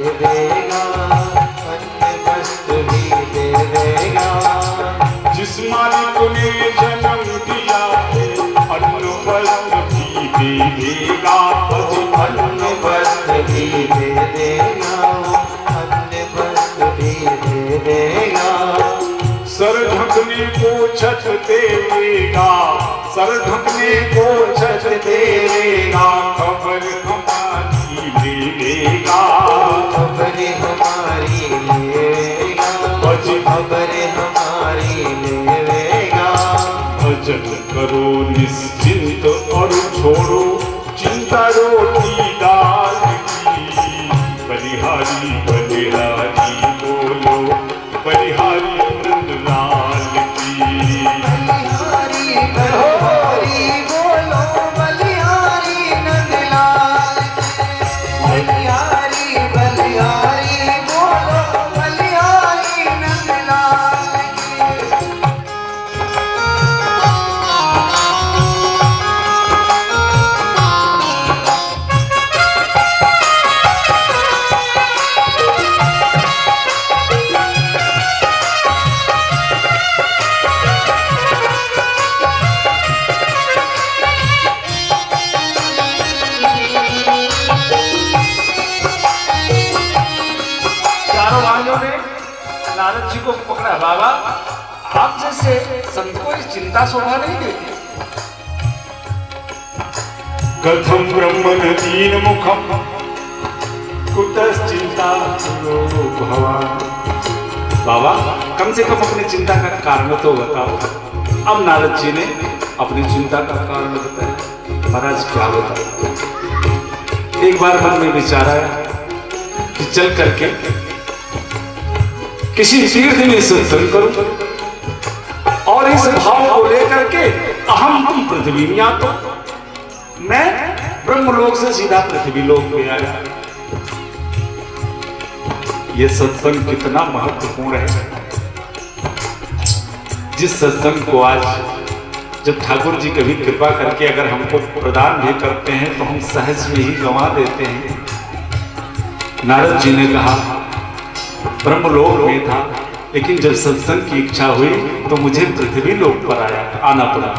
देगा, अन्य वस्त्र भी दे देगा। जिस मालिक ने जन्म दिया है अन्न वस्त्र भी दे देगा, अन्य वस्त्र भी दे देगा, अन्य वस्त्र भी दे देगा। सर ढकने को छत देगा, सर ढकने को छत देगा, खबर हमारी लेगा, खबर हमारी लेगा, खबर हमारी लेगा। भजन करो निश्चिंत और छोड़ो चिंता रोटी दाल की। बलिहारी बलिहारी बोलो, बलिहारी नंदलाल की। बलिहारी बलिहारी बोलो, बलिहारी नंदलाल की। बलिहारी बलिहारी बोलो, बलिहारी नंदलाल की। नारद जी को पकड़ा, बाबा आप जैसे संत को ये चिंता शोभा नहीं देती। कथम ब्रह्मण दीन मुखम कुतश्चिंता भवान। बाबा कम से कम अपनी चिंता का कारण तो बताओ। अब नारद जी ने अपनी चिंता का कारण बताया। महाराज क्या बताओ? एक बार मन में विचार आया कि चल करके किसी तीर्थ में सत्संग करूं और इस भाव को लेकर के अहम हम पृथ्वी में आता, मैं ब्रह्मलोक से सीधा पृथ्वी लोक में आया। ये सत्संग कितना महत्वपूर्ण है। जिस सत्संग को आज जब ठाकुर जी कभी कृपा करके अगर हमको प्रदान भी करते हैं तो हम सहज में ही गंवा देते हैं। नारद जी ने कहा ब्रह्मलोक में था, लेकिन जब सत्संग की इच्छा हुई तो मुझे पृथ्वी लोक पर आना पड़ा।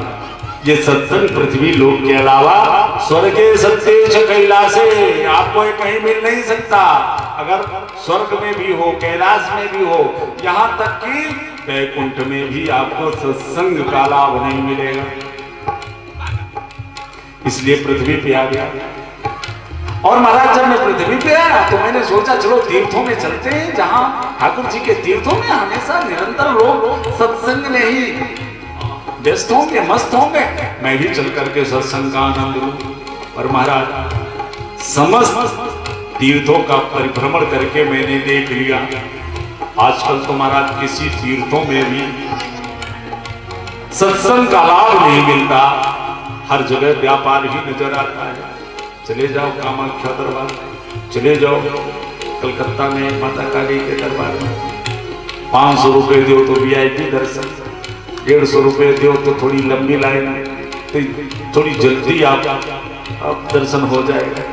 ये सत्संग पृथ्वी लोक के अलावा स्वर्गे सत्तेश कैलासे आपको ये कहीं मिल नहीं सकता। अगर स्वर्ग में भी हो, कैलाश में भी हो, यहाँ तक कि वैकुंठ में भी आपको सत्संग का लाभ नहीं मिलेगा। इसलिए पृथ्वी पे आ गया। और महाराज जब मैं पृथ्वी पे आया तो मैंने सोचा चलो तीर्थों में चलते हैं, जहां ठाकुर जी के तीर्थों में हमेशा निरंतर लोग सत्संग में ही व्यस्त होंगे, मस्त होंगे। मैं भी चल करके सत्संग का आनंद लूं। और महाराज समस्त तीर्थों का परिभ्रमण करके मैंने देख लिया। आजकल तो महाराज किसी तीर्थों में भी सत्संग का लाभ नहीं मिलता। हर जगह व्यापार ही नजर आता है। चले जाओ कामाख्या दरबार, चले जाओ कलकत्ता में माता काली के दरबार में 500 रुपए दो तो वीआईपी दर्शन, 150 रुपए दो तो थोड़ी लंबी लाइन है, तो थोड़ी जल्दी आप दर्शन हो जाएगा।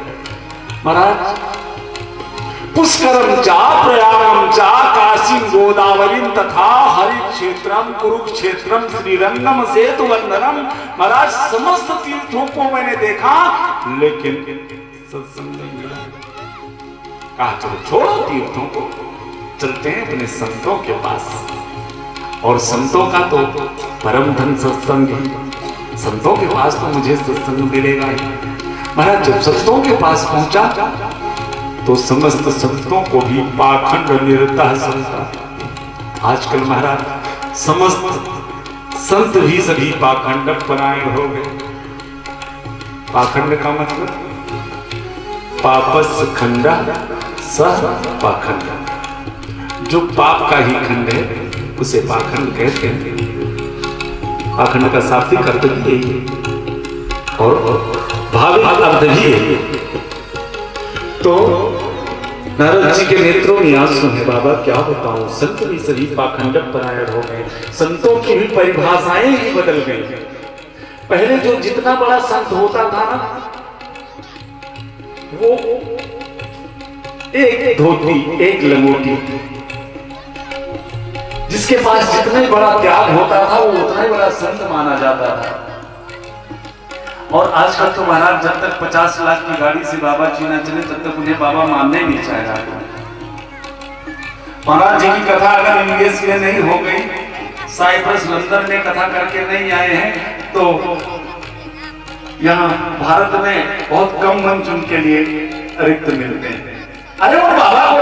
महाराज पुष्करम चा प्रयागम चा काशी गोदावरी तथा हरिक्षेत्रम कुरुक्षेत्रम श्रीरंगम सेतु वंदनम। महाराज समस्त तीर्थों को मैंने देखा, लेकिन सत्संग नहीं मिला। कहा चलो छोड़ो तीर्थों को, चलते हैं अपने संतों के पास। और संतों का तो परम धन सत्संग है। संतों के पास तो मुझे सत्संग मिलेगा ही। महाराज जब संतों के पास पहुंचा तो समस्त संतों को भी पाखंड निरता संता। आजकल महाराज समस्त संत भी सभी पाखंड परायण हो गए। पाखंड का मतलब पापस खंडा सह पाखंड। जो पाप का ही खंड है उसे पाखंड कहते हैं। पाखंड का शाब्दिक अर्थ भी यही है और भाविक अर्थ भी है। तो नारद जी के नेत्रों में आंसू है। बाबा क्या बताऊं, संत भी सभी पाखंड परायण हो गए। संतों की भी परिभाषाएं ही बदल गई। पहले जो जितना बड़ा संत होता था ना, वो एक धोती, एक लंगोटी। जिसके पास जितना ही बड़ा त्याग होता था वो उतना ही बड़ा संत माना जाता था। और आजकल तो महाराज जब तक 50 लाख की गाड़ी से बाबा जी ना चले तब तक उन्हें बाबा मानने नहीं चाहेगा। महाराज जी की कथा अगर इंग्लिश में नहीं हो गई, साइप्रस लंदन में कथा करके नहीं आए हैं, तो यहाँ भारत में बहुत कम मंच उनके लिए रिक्त मिलते हैं। अरे वो बाबा को